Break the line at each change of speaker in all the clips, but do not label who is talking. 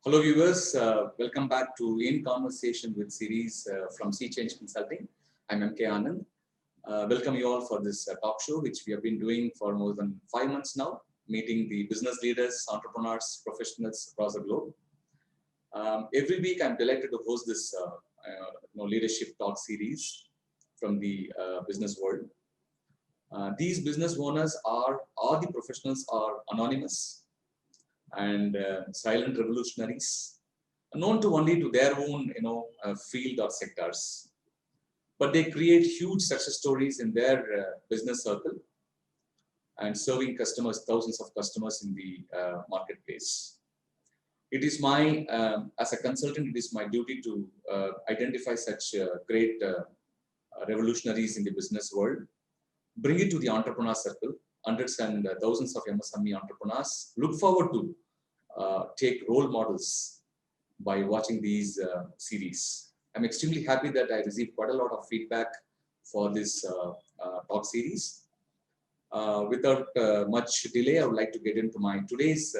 Hello viewers, welcome back to In Conversation with series from Sea Change Consulting. I'm MK Anand. Welcome you all for this talk show, which we have been doing for more than 5 months now, meeting the business leaders, entrepreneurs, professionals across the globe. Every week, I'm delighted to host this leadership talk series from the business world. These business owners are the professionals are anonymous and silent revolutionaries, known to only to their own field or sectors, but they create huge success stories in their business circle and serving customers, thousands of customers in the marketplace. It is my as a consultant, it is my duty to identify such great revolutionaries in the business world, bring it to the entrepreneur circle. Hundreds and thousands of MSME entrepreneurs look forward to take role models by watching these series. I'm extremely happy that I received quite a lot of feedback for this talk series. Without much delay, I would like to get into my today's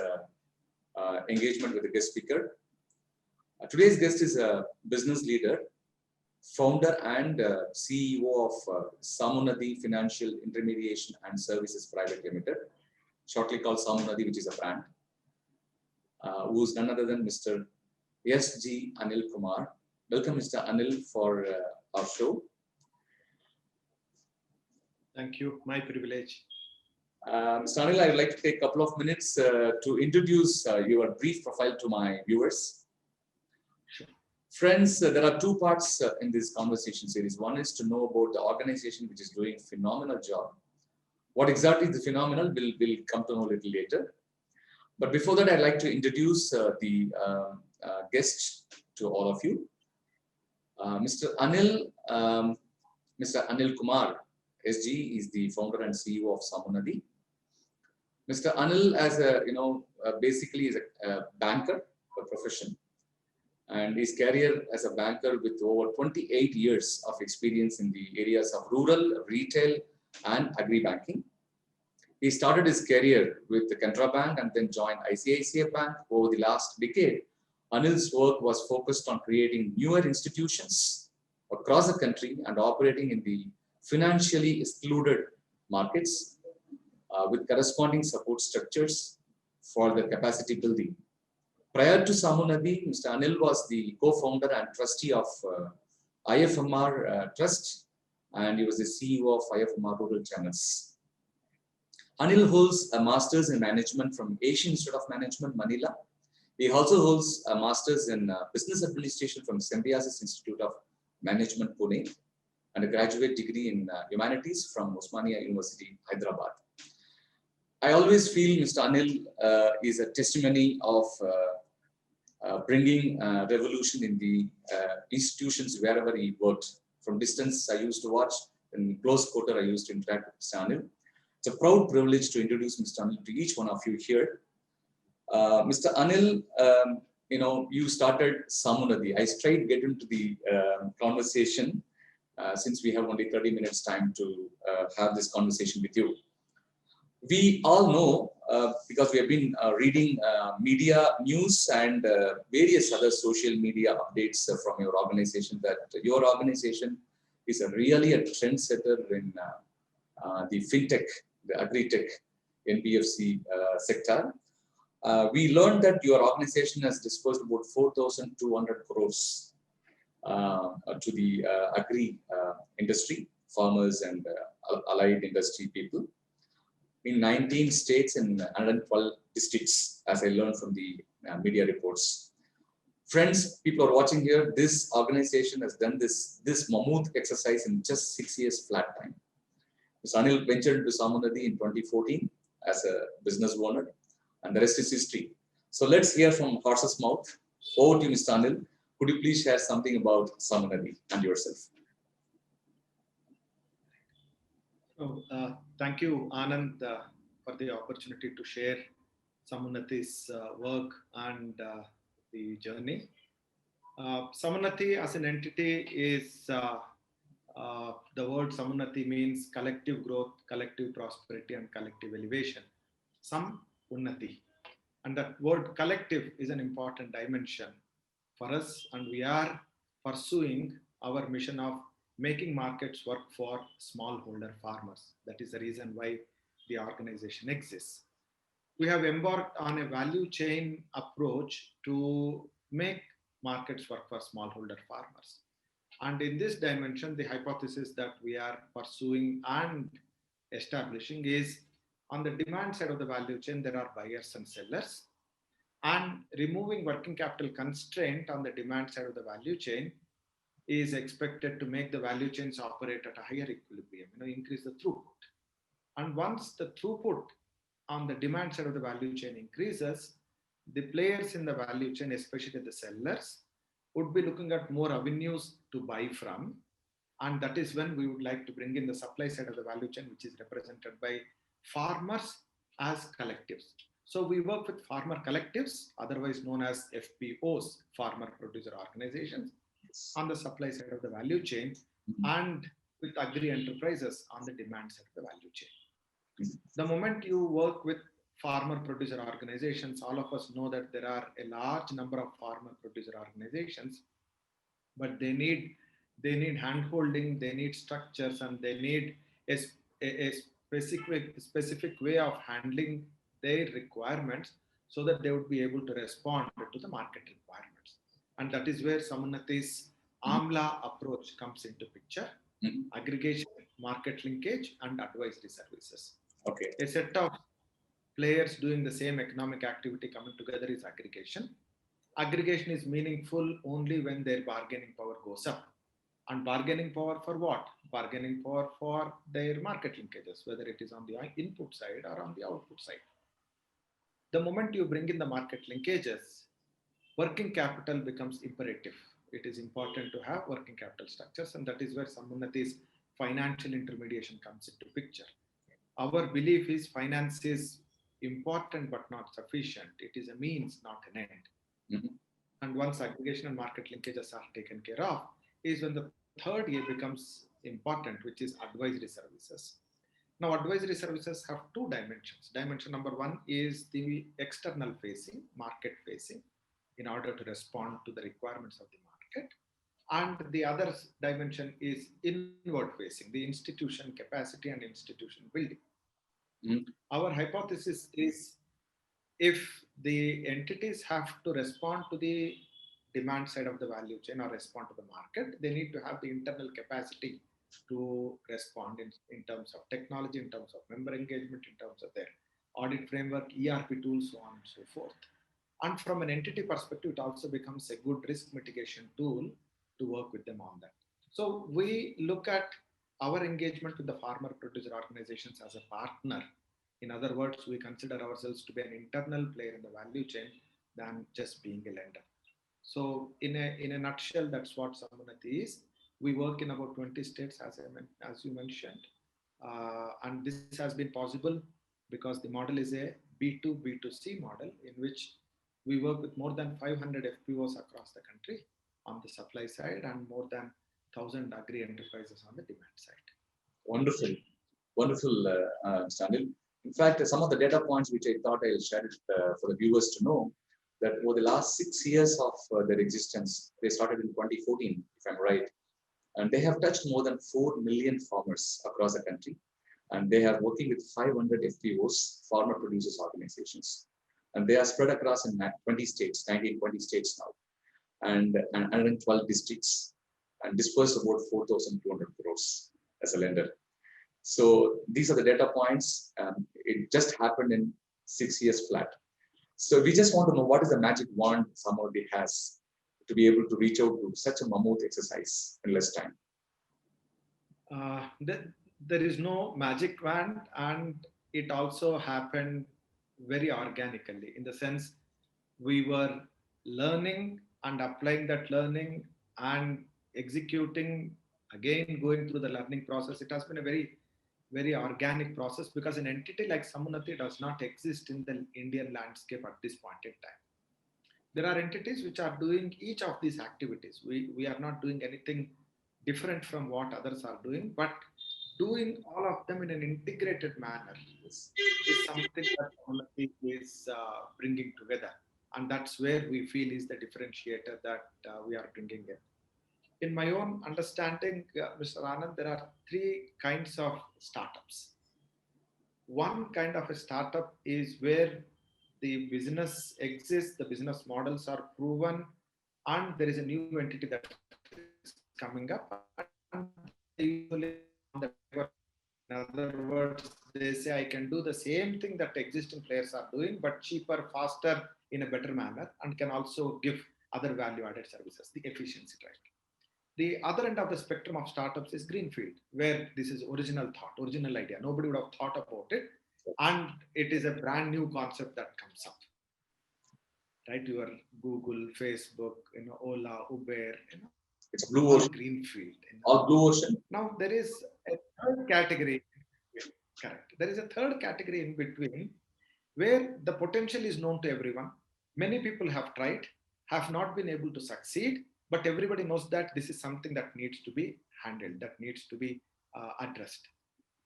engagement with the guest speaker. Today's guest is a business leader, founder and CEO of Samunadi Financial Intermediation and Services Private Limited, shortly called Samunadi, which is a brand, who is none other than Mr. S.G. Anil Kumar. Welcome, Mr. Anil, for our show.
Thank you. My privilege.
Mr. Anil, I would like to take a couple of minutes to introduce your brief profile to my viewers.
Sure.
Friends, there are two parts in this conversation series. One is to know about the organization which is doing a phenomenal job. What exactly is the phenomenal, we'll come to know a little later. But before that, I'd like to introduce the guest to all of you. Mr. Anil Kumar, SG, is the founder and CEO of Samunadi. Mr. Anil, as basically is a banker by profession, and his career as a banker with over 28 years of experience in the areas of rural, retail, and agri-banking. He started his career with the Canara Bank and then joined ICICI Bank. Over the last decade, Anil's work was focused on creating newer institutions across the country and operating in the financially excluded markets with corresponding support structures for the capacity building. Prior to Samunadi, Mr. Anil was the co-founder and trustee of IFMR Trust, and he was the CEO of IFMR Rural Channels. Anil holds a master's in management from Asian Institute of Management, Manila. He also holds a master's in business administration from Symbiosis Institute of Management, Pune, and a graduate degree in humanities from Osmania University, Hyderabad. I always feel Mr. Anil is a testimony of bringing revolution in the institutions wherever he worked. From distance, I used to watch, in close quarter, I used to interact with Mr. Anil. It's a proud privilege to introduce Mr. Anil to each one of you here. Mr. Anil, you started Samunadi. I straight get into the conversation since we have only 30 minutes time to have this conversation with you. We all know, because we have been reading media news and various other social media updates from your organization, that your organization is really a trendsetter in the fintech, the agri-tech, NBFC sector. We learned that your organization has disbursed about 4,200 crores to the agri industry, farmers and allied industry people, in 19 states and 112 districts, as I learned from the media reports. Friends, people are watching here, this organization has done this mammoth exercise in just 6 years flat time. Mr. Anil ventured into Samunadi in 2014 as a business owner, and the rest is history. So let's hear from horse's mouth. Over to you, Mr. Anil. Could you please share something about Samunadi and yourself?
Thank you, Anand, for the opportunity to share Samunati's work and the journey. Samunati as an entity is, the word Samunati means collective growth, collective prosperity, and collective elevation. Sam Unnati. And that word collective is an important dimension for us, and we are pursuing our mission of making markets work for smallholder farmers. That is the reason why the organization exists. We have embarked on a value chain approach to make markets work for smallholder farmers. And in this dimension, the hypothesis that we are pursuing and establishing is on the demand side of the value chain, there are buyers and sellers. And removing working capital constraint on the demand side of the value chain is expected to make the value chains operate at a higher equilibrium, increase the throughput. And once the throughput on the demand side of the value chain increases, the players in the value chain, especially the sellers, would be looking at more avenues to buy from. And that is when we would like to bring in the supply side of the value chain, which is represented by farmers as collectives. So we work with farmer collectives, otherwise known as FPOs, farmer producer organizations, on the supply side of the value chain, and with agri enterprises on the demand side of the value chain. The moment you work with farmer producer organizations, all of us know that there are a large number of farmer producer organizations, but they need hand holding, they need structures, and they need a specific way of handling their requirements so that they would be able to respond to the market requirements. And that is where Samunnati's AMLA approach comes into picture. Aggregation, market linkage, and advisory services.
Okay.
A set of players doing the same economic activity coming together is aggregation. Aggregation is meaningful only when their bargaining power goes up. And bargaining power for what? Bargaining power for their market linkages, whether it is on the input side or on the output side. The moment you bring in the market linkages, working capital becomes imperative. It is important to have working capital structures, and that is where Samunnati's financial intermediation comes into picture. Our belief is finance is important but not sufficient. It is a means, not an end. And once aggregation and market linkages are taken care of, is when the third A becomes important, which is advisory services. Now, advisory services have two dimensions. Dimension number one is the external facing, market facing, in order to respond to the requirements of the market. And the other dimension is inward facing, the institution capacity and institution building. Our hypothesis is if the entities have to respond to the demand side of the value chain or respond to the market, they need to have the internal capacity to respond in terms of technology, in terms of member engagement, in terms of their audit framework, ERP tools, so on and so forth. And from an entity perspective, it also becomes a good risk mitigation tool to work with them on that. So we look at our engagement with the farmer producer organizations as a partner. In other words, we consider ourselves to be an internal player in the value chain than just being a lender. So in a nutshell, that's what Sammunnati is. We work in about 20 states, as you mentioned. And this has been possible because the model is a B2, B2C model in which we work with more than 500 FPOs across the country on the supply side and more than 1,000 agri enterprises on the demand side.
Wonderful, wonderful, Stanley. In fact, some of the data points which I thought I'll share it for the viewers to know that over the last 6 years of their existence, they started in 2014, if I'm right, and they have touched more than 4 million farmers across the country, and they are working with 500 FPOs, farmer producers organizations, and they are spread across in 20 states, 20 states now, and 112 districts, and dispersed about 4,200 crores as a lender. So these are the data points. It just happened in 6 years flat. So we just want to know what is the magic wand Samunnati has to be able to reach out to such a mammoth exercise in less time.
There is no magic wand, and it also happened very organically in the sense we were learning and applying that learning and executing, again going through the learning process. It has been a very organic process because an entity like Sammunnati does not exist in the Indian landscape at this point in time. There are entities which are doing each of these activities. We are not doing anything different from what others are doing, but doing all of them in an integrated manner is something that Unnati is bringing together. And that's where we feel is the differentiator that we are bringing in. In my own understanding, Mr. Anand, there are three kinds of startups. One kind of a startup is where the business exists, the business models are proven, and there is a new entity that is coming up, and they usually on the in other words, they say I can do the same thing that existing players are doing, but cheaper, faster, in a better manner, and can also give other value-added services, the efficiency drive. The other end of the spectrum of startups is greenfield, where this is original thought, original idea. Nobody would have thought about it, and it is a brand new concept that comes up. Right, your Google, Facebook, Ola, Uber,
It's a blue
all
ocean.
greenfield.
All blue ocean.
Now there is a third category. Correct. There is a third category in between where the potential is known to everyone. Many people have tried, have not been able to succeed, but everybody knows that this is something that needs to be handled, that needs to be addressed.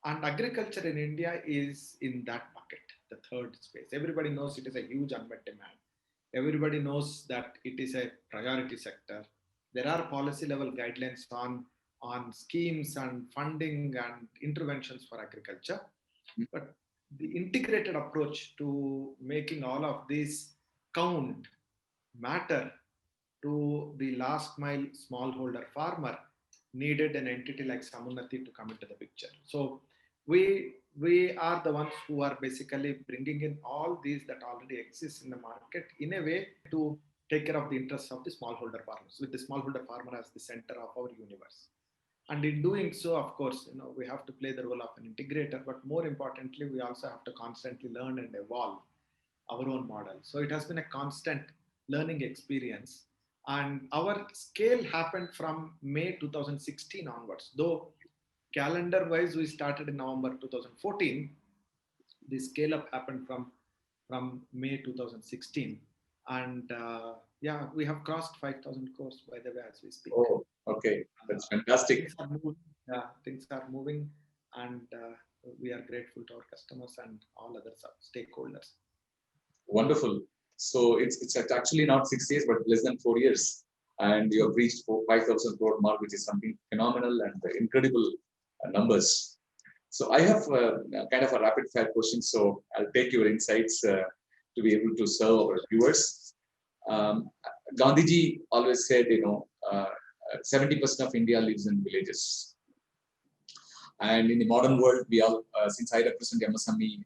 And agriculture in India is in that bucket, the third space. Everybody knows it is a huge unmet demand. Everybody knows that it is a priority sector. There are policy level guidelines on schemes and funding and interventions for agriculture. But the integrated approach to making all of these count, matter to the last mile smallholder farmer needed an entity like Samunnati to come into the picture. So we are the ones who are basically bringing in all these that already exist in the market in a way to take care of the interests of the smallholder farmers, with the smallholder farmer as the center of our universe. And in doing so, of course, we have to play the role of an integrator, but more importantly, we also have to constantly learn and evolve our own model. So it has been a constant learning experience. And our scale happened from May 2016 onwards. Though calendar wise, we started in November 2014, the scale up happened from May 2016. And yeah, we have crossed 5,000 crores by the way as we speak.
Oh, okay. That's fantastic.
Things are moving, and we are grateful to our customers and all other stakeholders.
Wonderful. So it's actually not 6 years, but less than 4 years. And you have reached 5,000 crore mark, which is something phenomenal and incredible numbers. So I have kind of a rapid fire question. So I'll take your insights to be able to serve our viewers. Gandhiji always said, 70% of India lives in villages. And in the modern world, we all, since I represent MSME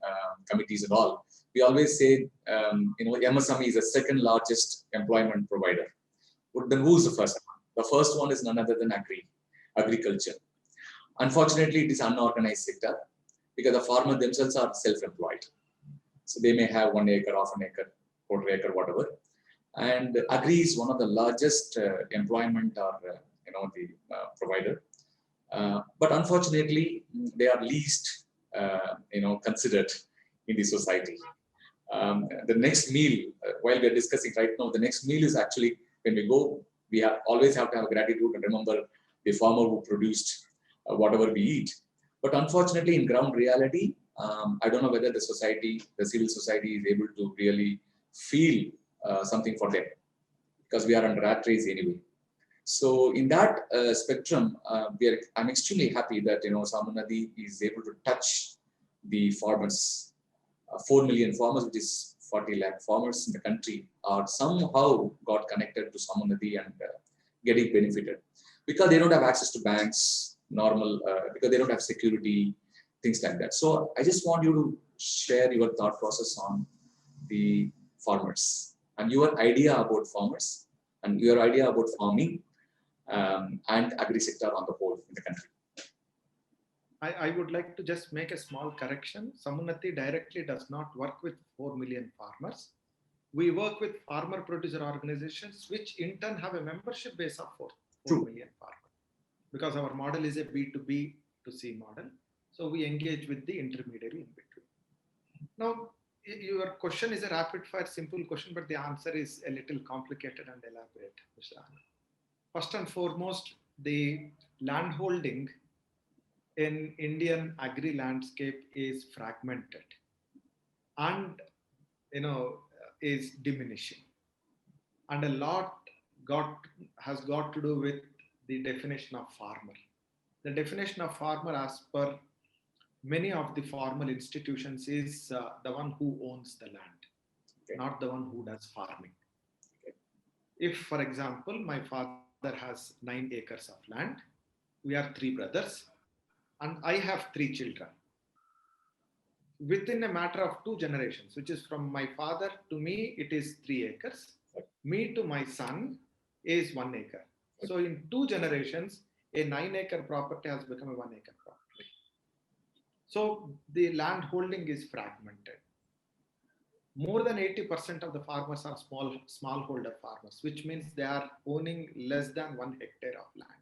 committees and all, we always say, MSME is the second largest employment provider. But then who's the first one? The first one is none other than agriculture. Unfortunately, it is unorganized sector because the farmers themselves are self-employed. So they may have 1 acre, half an acre, quarter acre, whatever. And agri is one of the largest employment or the provider. But unfortunately, they are least considered in the society. The next meal, while we are discussing right now, the next meal is actually when we go, we always have to have gratitude and remember the farmer who produced whatever we eat. But unfortunately, in ground reality, I don't know whether the civil society is able to really feel something for them, because we are under rat race anyway. So in that spectrum, I'm extremely happy that Samunnati is able to touch the farmers. 4 million farmers, which is 40 lakh farmers in the country, are somehow got connected to Samunnati and getting benefited, because they don't have access to banks, because they don't have security, things like that. So I just want you to share your thought process on the farmers and your idea about farmers and your idea about farming and agri sector on the whole in the country.
I would like to just make a small correction. Samunnati directly does not work with 4 million farmers. We work with farmer producer organizations, which in turn have a membership base of 4 million farmers. Because our model is a B2B to C model. So we engage with the intermediary in between. Now, your question is a rapid fire, simple question, but the answer is a little complicated and elaborate, Mr. Anand. First and foremost, the land holding in Indian agri landscape is fragmented and is diminishing, and a lot got has got to do with the definition of farmer. The definition of farmer, as per many of the formal institutions, is the one who owns the land,
Okay.
not the one who does farming.
Okay.
If, for example, my father has 9 acres of land, we are 3 brothers, and I have 3 children. Within a matter of 2 generations, which is from my father to me, it is 3 acres. Me to my son is 1 acre. So in 2 generations, a 9 acre property has become a 1 acre property. So the land holding is fragmented. More than 80% of the farmers are smallholder farmers, which means they are owning less than 1 hectare of land.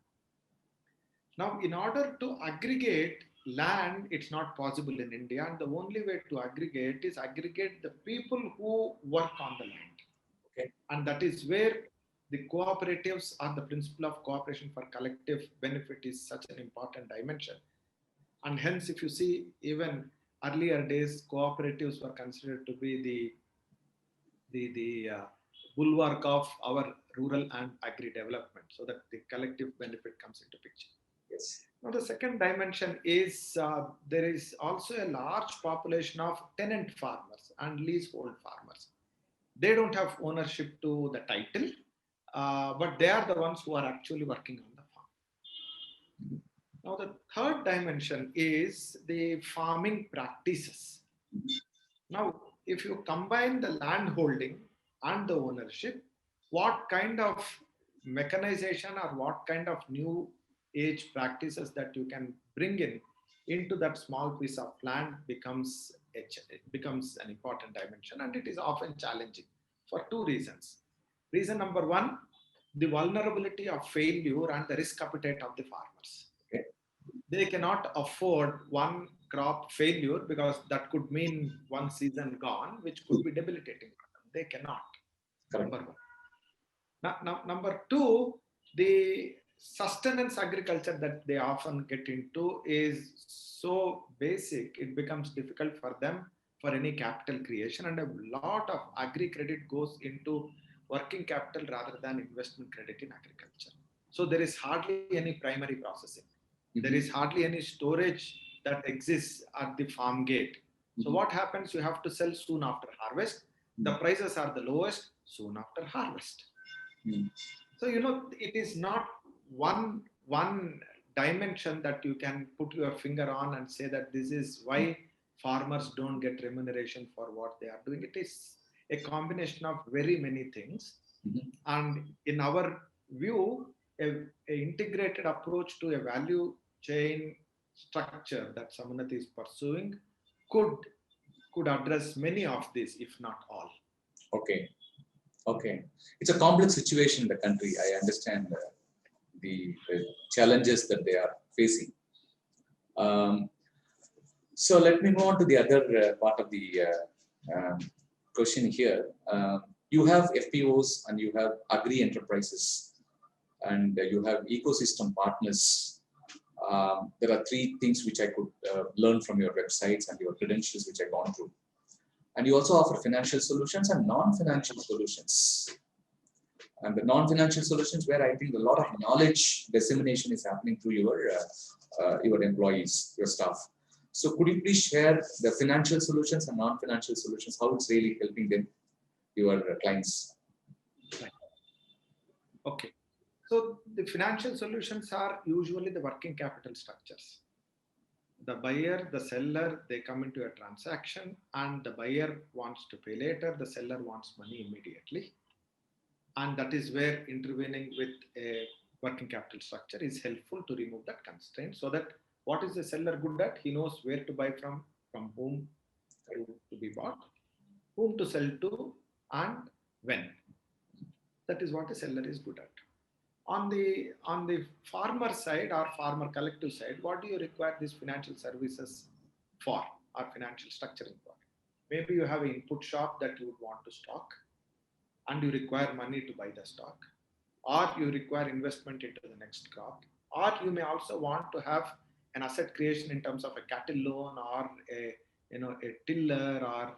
Now, in order to aggregate land, it's not possible in India, and the only way to aggregate is aggregate the people who work on the land.
Okay.
And that is where the cooperatives, or the principle of cooperation for collective benefit, is such an important dimension. And hence, if you see, even earlier days, cooperatives were considered to be the bulwark of our rural and agri development, so that the collective benefit comes into picture.
Yes.
Now, the second dimension is there is also a large population of tenant farmers and leasehold farmers. They don't have ownership to the title, but they are the ones who are actually working on the farm. Now, the third dimension is the farming practices. Now, if you combine the land holding and the ownership, what kind of mechanization or what kind of new age practices that you can bring in into that small piece of land becomes an important dimension, and it is often challenging for 2 reasons. Reason number one, the vulnerability of failure and the risk appetite of the farmers.
Okay.
They cannot afford one crop failure, because that could mean one season gone, which could be debilitating for them. They cannot.
Correct.
Number one. Now, number two, the sustenance agriculture that they often get into is so basic, it becomes difficult for them for any capital creation, and a lot of agri credit goes into working capital rather than investment credit in agriculture. So there is hardly any primary processing. There is hardly any storage that exists at the farm gate. So what happens? You have to sell soon after harvest. The prices are the lowest soon after harvest. So, it is not one dimension that you can put your finger on and say that this is why farmers don't get remuneration for what they are doing. It is a combination of very many things. And in our view, a integrated approach to a value chain structure that Samanathi is pursuing could address many of these, if not all.
Okay. Okay. It's a complex situation in the country. I understand the challenges that they are facing. So let me move on to the other part of the question here. You have FPOs and you have agri enterprises and you have ecosystem partners. There are 3 things which I could learn from your websites and your credentials which I've gone through. And you also offer financial solutions and non-financial solutions. And the non-financial solutions, where I think a lot of knowledge dissemination is happening through your employees, your staff. So could you please share the financial solutions and non-financial solutions, how it's really helping them, your clients?
Okay. So the financial solutions are usually the working capital structures. The buyer, the seller, they come into a transaction, and the buyer wants to pay later, the seller wants money immediately. And that is where intervening with a working capital structure is helpful to remove that constraint, so that what is the seller good at? He knows where to buy from whom to be bought, whom to sell to, and when. That is what a seller is good at. On the farmer side or farmer collective side, what do you require these financial services for, or financial structuring for? Maybe you have an input shop that you would want to stock, and you require money to buy the stock, or you require investment into the next crop, or you may also want to have an asset creation in terms of a cattle loan or a tiller or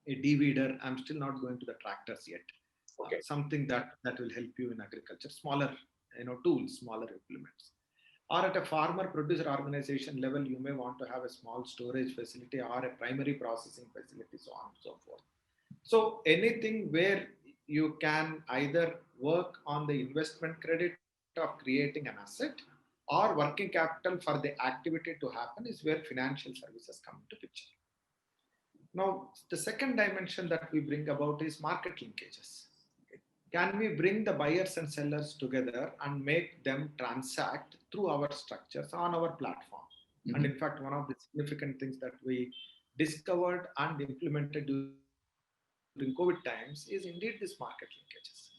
a de-weeder, I'm still not going to the tractors yet.
Okay.
Something that will help you in agriculture, smaller tools, smaller implements. Or at a farmer producer organization level, you may want to have a small storage facility or a primary processing facility, so on and so forth. So anything where you can either work on the investment credit of creating an asset or working capital for the activity to happen is where financial services come into picture. Now, the second dimension that we bring about is market linkages. Can we bring the buyers and sellers together and make them transact through our structures on our platform? Mm-hmm. And in fact, one of the significant things that we discovered and implemented during COVID times is indeed this market linkages,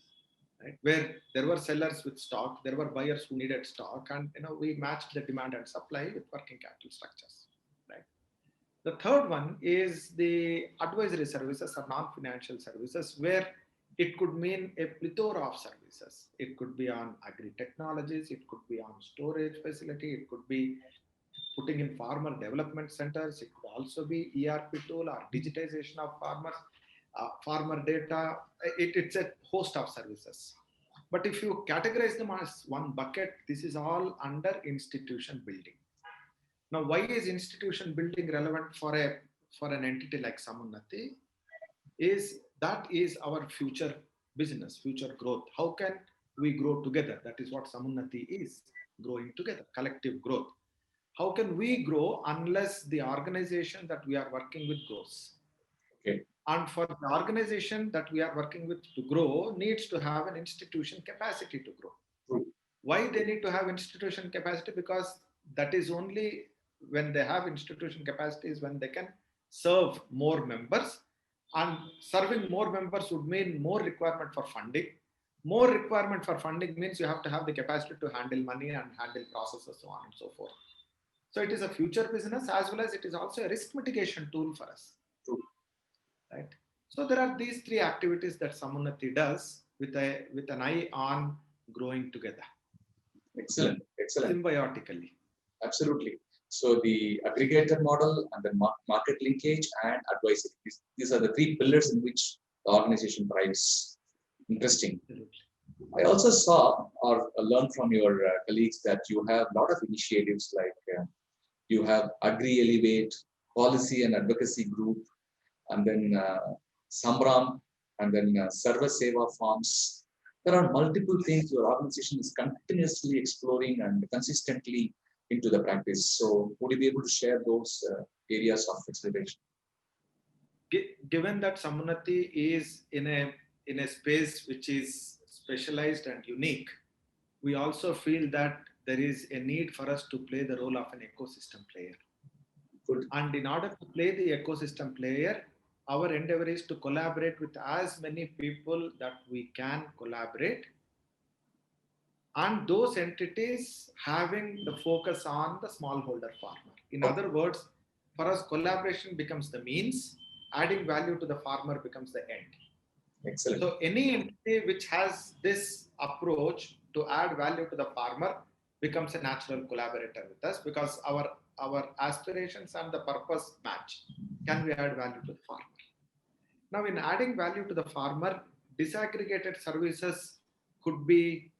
right? Where there were sellers with stock, there were buyers who needed stock, and we matched the demand and supply with working capital structures, right? The third one is the advisory services or non-financial services, where it could mean a plethora of services. It could be on agri-technologies, it could be on storage facility, it could be putting in farmer development centers, it could also be ERP tool or digitization of farmers, farmer data. It's a host of services. But if you categorize them as one bucket, this is all under institution building. Now, why is institution building relevant for an entity like Sammunnati? That is our future business, future growth. How can we grow together? That is what Sammunnati is, growing together, collective growth. How can we grow unless the organization that we are working with grows?
Okay.
And for the organization that we are working with to grow needs to have an institution capacity to grow. Why they need to have institution capacity? Because that is only when they have institution capacity is when they can serve more members, and serving more members would mean more requirement for funding. More requirement for funding means you have to have the capacity to handle money and handle processes, so on and so forth. So it is a future business as well as it is also a risk mitigation tool for us. Right? So there are these three activities that Sammunnati does with an eye on growing together.
Excellent.
Symbiotically.
Absolutely. So the aggregator model and the market linkage and advisory. These are the three pillars in which the organization thrives. Interesting.
Absolutely.
I also saw or learned from your colleagues that you have a lot of initiatives like you have Agri Elevate, Policy and Advocacy Group, and then Sambram, and then Sarva Seva Farms. There are multiple things your organization is continuously exploring and consistently into the practice. So would you be able to share those areas of exploration?
Given that Sammunnati is in a space which is specialized and unique, we also feel that there is a need for us to play the role of an ecosystem player.
Good.
And in order to play the ecosystem player, our endeavor is to collaborate with as many people that we can collaborate, and those entities having the focus on the smallholder farmer. In other words, for us, collaboration becomes the means, adding value to the farmer becomes the end.
Excellent.
So any entity which has this approach to add value to the farmer becomes a natural collaborator with us, because our aspirations and the purpose match. Can we add value to the farmer? Now, in adding value to the farmer, disaggregated services could be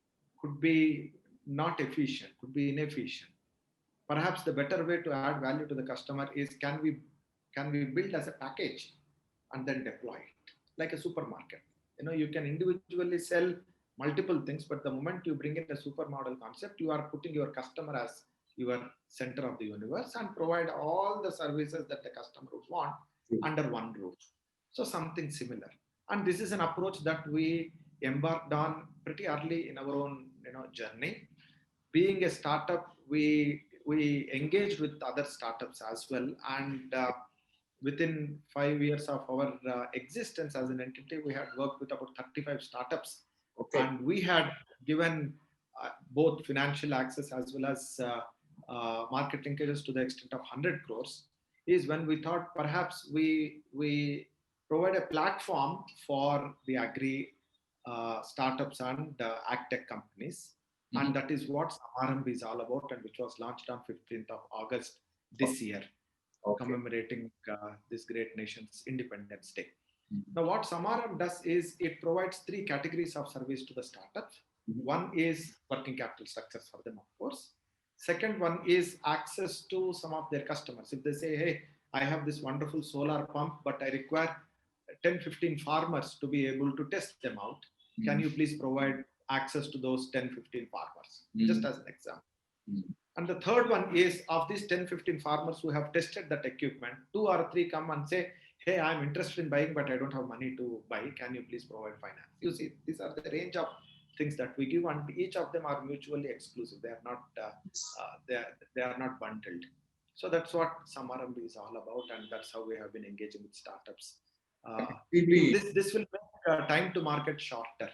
not efficient, could be inefficient. Perhaps the better way to add value to the customer is can we build as a package and then deploy it like a supermarket. You can individually sell multiple things, but the moment you bring in a supermodel concept, you are putting your customer as your center of the universe and provide all the services that the customer would want under one roof. So something similar. And this is an approach that we embarked on pretty early in our own journey. Being a startup, we engaged with other startups as well, and within 5 years of our existence as an entity, we had worked with about 35 startups.
Okay.
And we had given both financial access as well as market linkages to the extent of 100 crores, is when we thought perhaps we provide a platform for the agri startups and ag tech companies And that is what Samaramb is all about, and which was launched on 15th of August this year, commemorating this great nation's Independence Day. Now, what Samaramb does is it provides 3 categories of service to the startups. One is working capital structures for them, of course. Second one is access to some of their customers. If they say, hey, I have this wonderful solar pump, but I require 10-15 farmers to be able to test them out. Can you please provide access to those 10-15 farmers? Just as an example. And the third one is, of these 10-15 farmers who have tested that equipment, 2 or 3 come and say, hey, I'm interested in buying, but I don't have money to buy. Can you please provide finance? You see, these are the range of things that we give, and each of them are mutually exclusive. They are not they are not bundled. So that's what Samaramb is all about, and that's how we have been engaging with startups. This will make time to market shorter.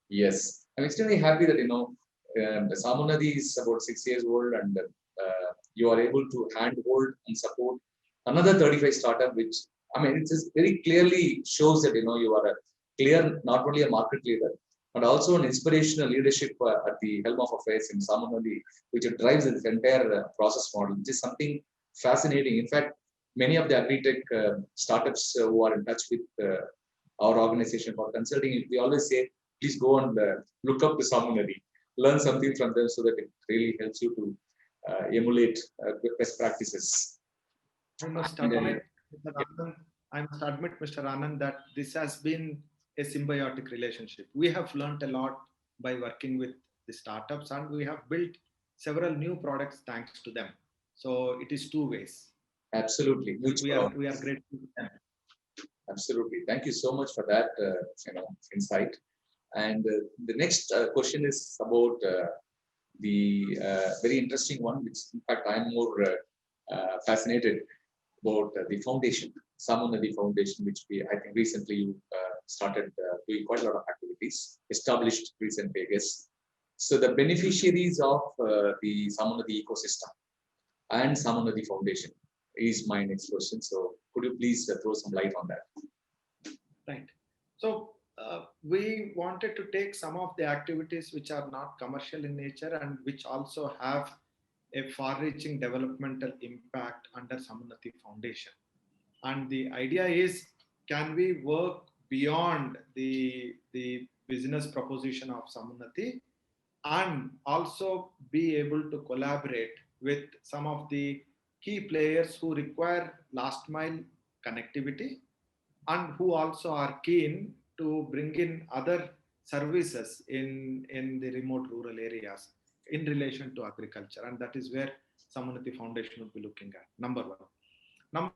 Yes, I'm extremely happy that Samunathy is about 6 years old, and you are able to handhold and support another 35 startup, which it just very clearly shows that you are a clear, not only a market leader, but also an inspirational leadership at the helm of affairs in Samunathy, which drives this entire process model, which is something fascinating. In fact, many of the agri-tech startups who are in touch with our organization for consulting, we always say, please go and look up to Samunathy, learn something from them, so that it really helps you to emulate best practices.
I must admit, Mr. Anand, that this has been a symbiotic relationship. We have learned a lot by working with the startups, and we have built several new products thanks to them. So it is 2 ways.
Absolutely.
We are grateful to them.
Absolutely. Thank you so much for that insight. And the next question is about the very interesting one, which in fact I'm more fascinated about the foundation, Samunathy Foundation, which I think recently you started doing quite a lot of activities, established recently, I guess. So the beneficiaries of the Samunathy ecosystem and Samunathy Foundation is my next question. So could you please throw some light on that?
Right. So we wanted to take some of the activities which are not commercial in nature and which also have a far-reaching developmental impact under Samunathy Foundation. And the idea is, can we work beyond the business proposition of Samunathy and also be able to collaborate with some of the key players who require last mile connectivity and who also are keen to bring in other services in the remote rural areas in relation to agriculture. And that is where Samunathy Foundation will be looking at, number 1. Number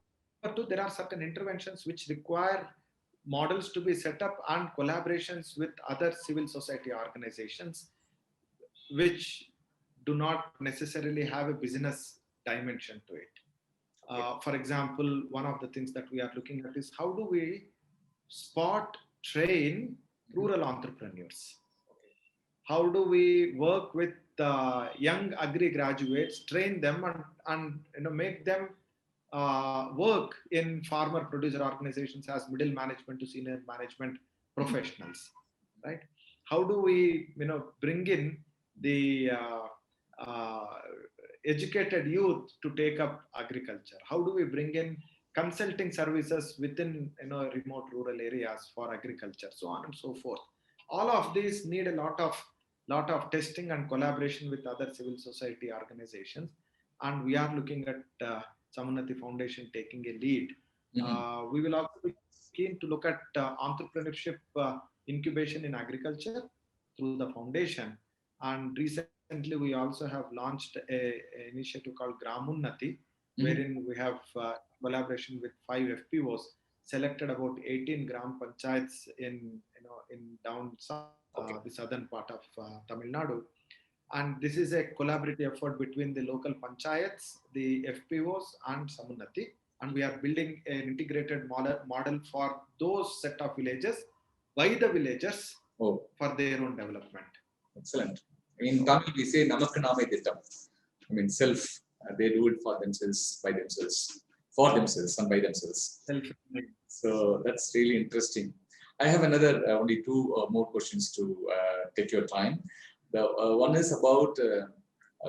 2, there are certain interventions which require models to be set up and collaborations with other civil society organizations which do not necessarily have a business dimension to it. For example, one of the things that we are looking at is, how do we spot train rural entrepreneurs? How do we work with young agri graduates, train them and make them work in farmer producer organizations as middle management to senior management professionals, right? How do we bring in the educated youth to take up agriculture? How do we bring in consulting services within remote rural areas for agriculture, so on and so forth? All of these need a lot of testing and collaboration with other civil society organizations, and we are looking at Samunathy Foundation taking a lead. We will also be keen to look at entrepreneurship incubation in agriculture through the foundation. And recently, we also have launched an initiative called Gramunnati, wherein we have collaboration with 5 FPOs, selected about 18 Gram Panchayats in down south, the southern part of Tamil Nadu. And this is a collaborative effort between the local panchayats, the FPOs, and Samunathy. And we are building an integrated model for those set of villages by the villagers for their own development.
Excellent. In Tamil, we say Namakku Namai Thittam. Self. They do it for themselves, by themselves, for themselves, and by themselves. So that's really interesting. I have only 2 more questions to take your time. The one is about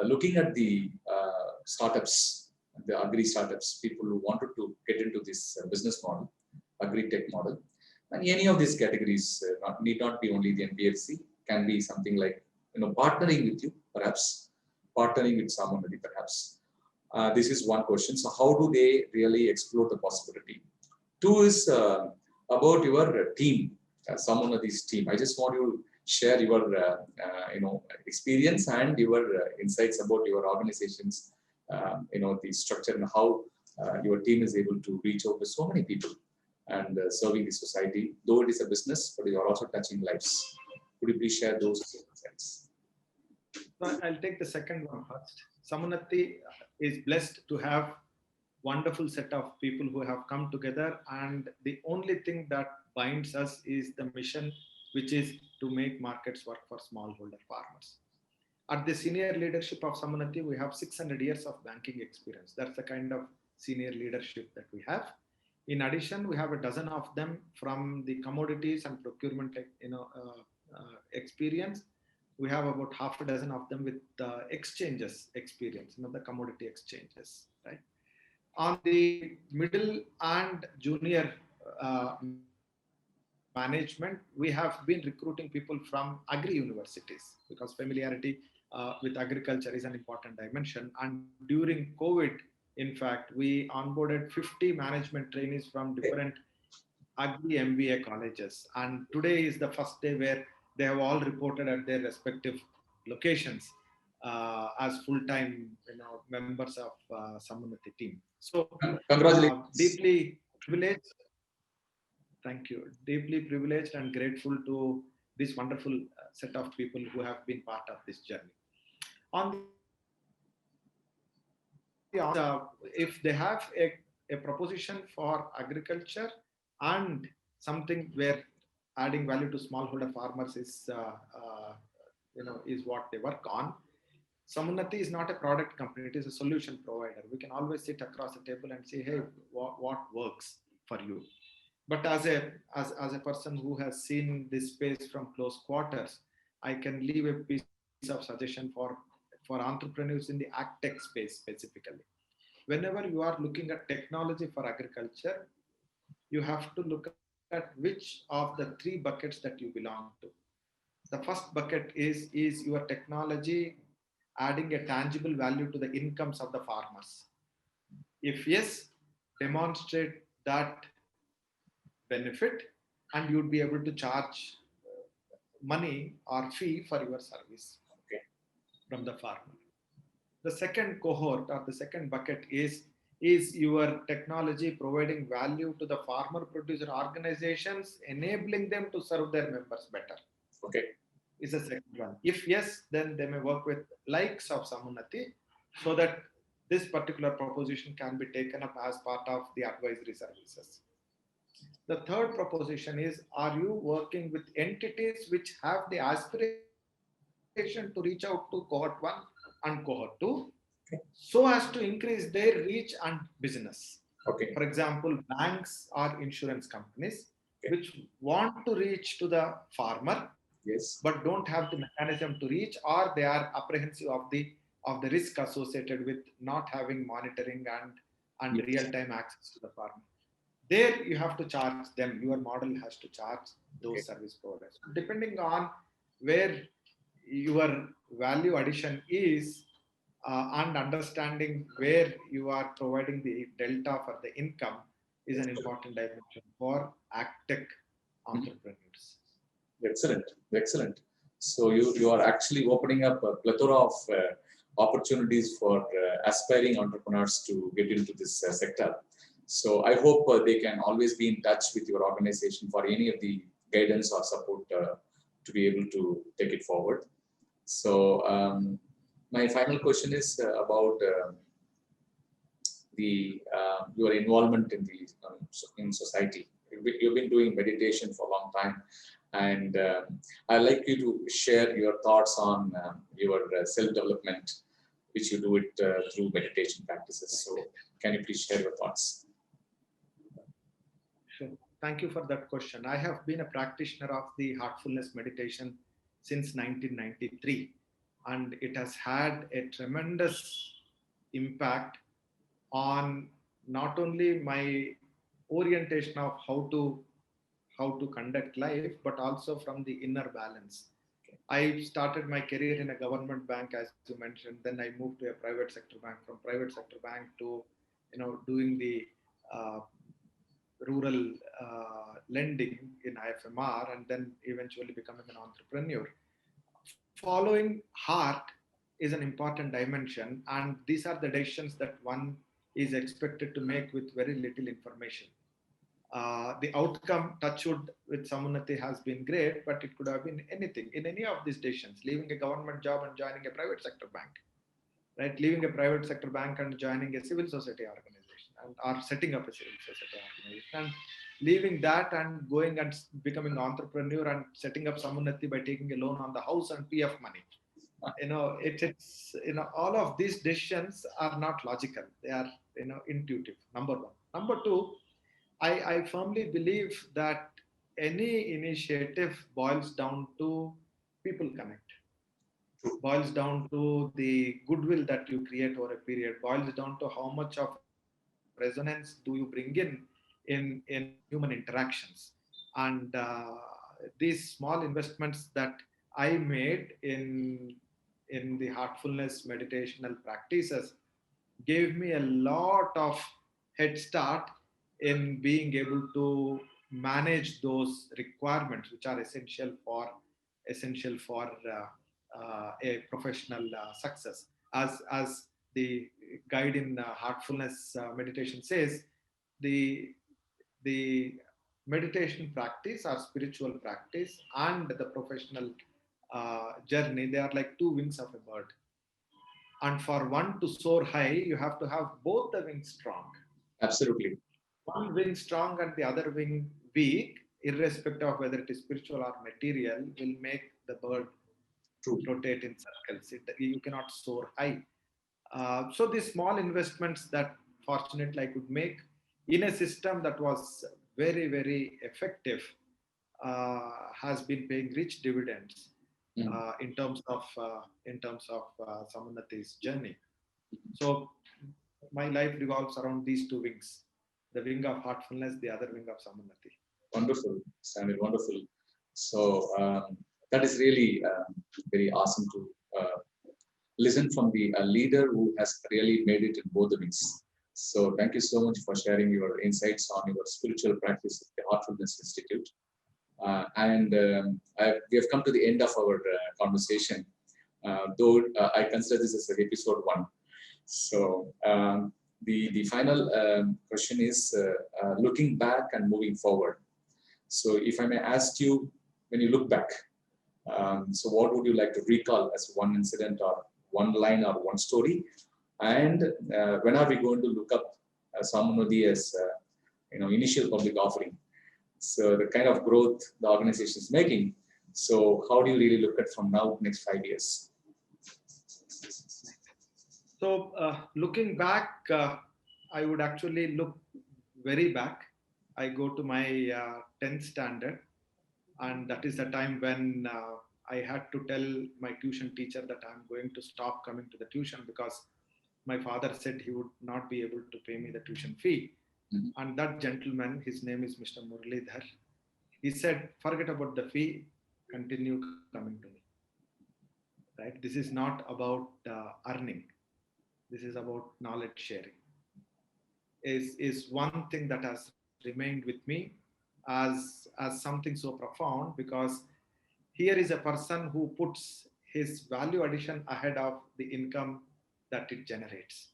looking at the startups, the agri startups, people who wanted to get into this business model, agri tech model, and any of these categories need not be only the NBFC, can be something like partnering with you, perhaps partnering with someone, perhaps. This is one question. So how do they really explore the possibility? Two is about your team, someone of this team. I just want you to share your experience and your insights about your organizations, the structure and how your team is able to reach out to so many people and serving the society. Though it is a business, but you are also touching lives. Could you please share those insights?
I'll take the second one first. Sammunnati is blessed to have wonderful set of people who have come together, and the only thing that binds us is the mission, which is to make markets work for smallholder farmers. At the senior leadership of Sammunnati, we have 600 years of banking experience. That's the kind of senior leadership that we have. In addition, we have a dozen of them from the commodities and procurement experience. We have about half a dozen of them with exchanges experience, the commodity exchanges, right? On the middle and junior management, we have been recruiting people from agri universities because familiarity with agriculture is an important dimension. And during COVID, in fact, we onboarded 50 management trainees from different agri MBA colleges. And today is the first day where they have all reported at their respective locations as full-time members of Sammunnati team. So
congratulations.
Deeply privileged. Thank you. Deeply privileged and grateful to this wonderful set of people who have been part of this journey. On if they have a proposition for agriculture and something where adding value to smallholder farmers is what they work on. Sammunnati is not a product company; it is a solution provider. We can always sit across the table and say, "Hey, what works for you?" But as a person who has seen this space from close quarters, I can leave a piece of suggestion for entrepreneurs in the agtech space specifically. Whenever you are looking at technology for agriculture, you have to look at which of the three buckets that you belong to. The first bucket is your technology adding a tangible value to the incomes of the farmers? If yes, demonstrate that benefit and you'd be able to charge money or fee for your service from the farmer. The second cohort or the second bucket is your technology providing value to the farmer producer organizations, enabling them to serve their members better.
Okay.
Is the second one. If yes, then they may work with likes of Sammunnati so that this particular proposition can be taken up as part of the advisory services. The third proposition is, are you working with entities which have the aspiration to reach out to cohort 1 and cohort 2 so as to increase their reach and business?
Okay.
For example, banks or insurance companies which want to reach to the farmer,
yes,
but don't have the mechanism to reach, or they are apprehensive of the risk associated with not having monitoring and real-time access to the farmer. There you have to charge them. Your model has to charge those service providers. Depending on where your value addition is and understanding where you are providing the delta for the income is an important dimension for agtech entrepreneurs.
Excellent, excellent. So you are actually opening up a plethora of opportunities for aspiring entrepreneurs to get into this sector. So I hope they can always be in touch with your organization for any of the guidance or support to be able to take it forward. So my final question is about your involvement in the in society. You've been doing meditation for a long time, and I'd like you to share your thoughts on your self-development, which you do it through meditation practices. So can you please share your thoughts?
Sure. Thank you for that question. I have been a practitioner of the heartfulness meditation since 1993, and it has had a tremendous impact on not only my orientation of how to conduct life, but also from the inner balance. I started my career in a government bank, as you mentioned. Then I moved to a private sector bank. From private sector bank to, doing the uh, rural lending in IFMR, and then eventually becoming an entrepreneur. Following heart is an important dimension, and these are the decisions that one is expected to make with very little information. The outcome, touchwood, with Samunati has been great, but it could have been anything in any of these decisions, leaving a government job and joining a private sector bank, right? Leaving a private sector bank and joining a civil society organization, and or setting up a civil society organization, and leaving that and going and becoming an entrepreneur and setting up Samunati by taking a loan on the house and PF money. It's all of these decisions are not logical. They are intuitive. Number one. Number two, I firmly believe that any initiative boils down to people connect, boils down to the goodwill that you create over a period, boils down to how much of resonance do you bring in human interactions. And these small investments that I made in the heartfulness meditational practices gave me a lot of head start in being able to manage those requirements which are essential for a professional success. As the guide in heartfulness meditation says, the the meditation practice or spiritual practice and the professional journey, they are like two wings of a bird, and for one to soar high, you have to have both the wings strong.
Absolutely.
One wing strong and the other wing weak, irrespective of whether it is spiritual or material, will make the bird
True.
rotate in circles. You cannot soar high. So these small investments that fortunately I could make in a system that was very, very effective has been paying rich dividends in terms of Samunati's journey. So my life revolves around these two wings: the wing of heartfulness, the other wing of Samunati.
Wonderful, Samuel, wonderful. So that is really very awesome to listen from the leader who has really made it in both the wings. So thank you so much for sharing your insights on your spiritual practice at the Heartfulness Institute. We have come to the end of our conversation, though I consider this as episode 1. So the final question is looking back and moving forward. So if I may ask you, when you look back, so what would you like to recall as one incident or one line or one story? And when are we going to look up Samunati as initial public offering? So the kind of growth the organization is making. So how do you really look at from now next 5 years?
So looking back, I would actually look very back. I go to my 10th standard, and that is the time when I had to tell my tuition teacher that I'm going to stop coming to the tuition because my father said he would not be able to pay me the tuition fee.
Mm-hmm.
And that gentleman, his name is Mr. Muralidhar, he said, forget about the fee, continue coming to me. Right? This is not about earning. This is about knowledge sharing. Is one thing that has remained with me as something so profound, because here is a person who puts his value addition ahead of the income that it generates.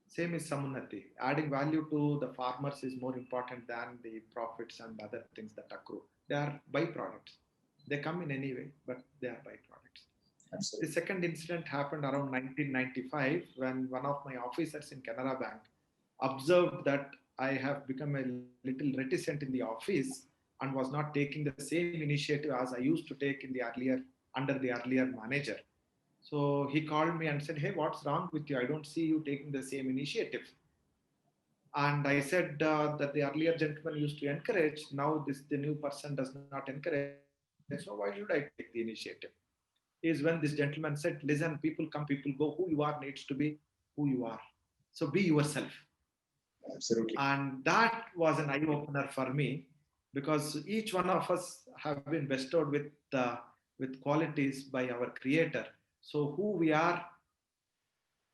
Same is Samunati. Adding value to the farmers is more important than the profits and other things that accrue. They are byproducts. They come in any way, but they are byproducts.
Absolutely.
The second incident happened around 1995 when one of my officers in Canara Bank observed that I have become a little reticent in the office and was not taking the same initiative as I used to take in the earlier under the earlier manager. So he called me and said, "Hey, what's wrong with you? I don't see you taking the same initiative." And I said that the earlier gentleman used to encourage. Now the new person does not encourage. so why should I take the initiative? Is when this gentleman said, listen, people come, people go. Who you are needs to be who you are. So be yourself.
Absolutely.
And that was an eye opener for me, because each one of us have been bestowed with qualities by our creator. So who we are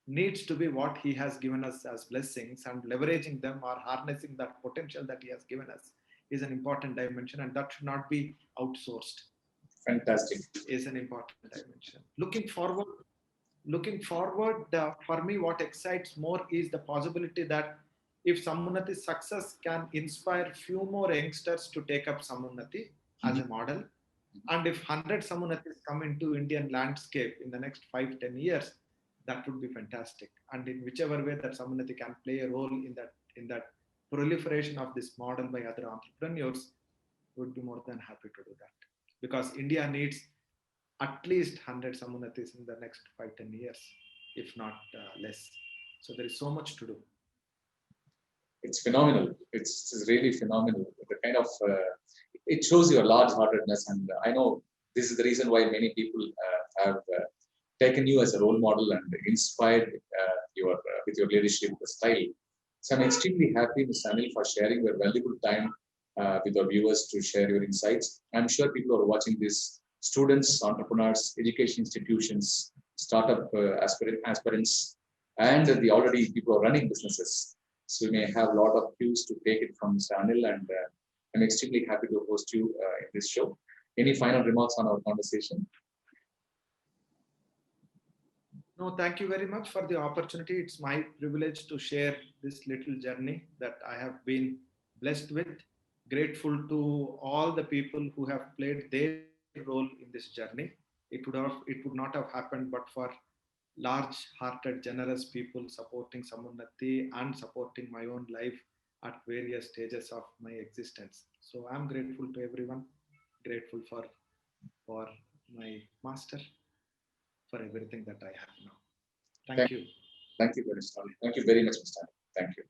needs to be what he has given us as blessings, and leveraging them or harnessing that potential that he has given us is an important dimension, and that should not be outsourced.
Fantastic.
Is an important dimension. Looking forward, for me, what excites more is the possibility that if Samunnati's success can inspire few more youngsters to take up Samunnati as a model, and if 100 Sammunnatis come into Indian landscape in the next 5-10 years, that would be fantastic. And in whichever way that Sammunnati can play a role in that proliferation of this model by other entrepreneurs, would be more than happy to do that. Because India needs at least 100 Sammunnatis in the next 5-10 years, if not less. So there is so much to do.
It's phenomenal. It's really phenomenal. The kind of it shows your large-heartedness, and I know this is the reason why many people have taken you as a role model and inspired your with your leadership style. So I'm extremely happy, Mr. Anil, for sharing your valuable time with our viewers to share your insights. I'm sure people who are watching this, students, entrepreneurs, education institutions, startup aspirants, and the already people who are running businesses. So we may have a lot of cues to take it from Mr. Anil, and I'm extremely happy to host you in this show. Any final remarks on our conversation?
No, thank you very much for the opportunity. It's my privilege to share this little journey that I have been blessed with. Grateful to all the people who have played their role in this journey. It would not have happened but for large-hearted, generous people supporting Samunnati and supporting my own life at various stages of my existence. So I'm grateful to everyone. Grateful for my master, for everything that I have now. Thank you.
Thank you very much. Thank you very much, Mr. Anil. Thank you.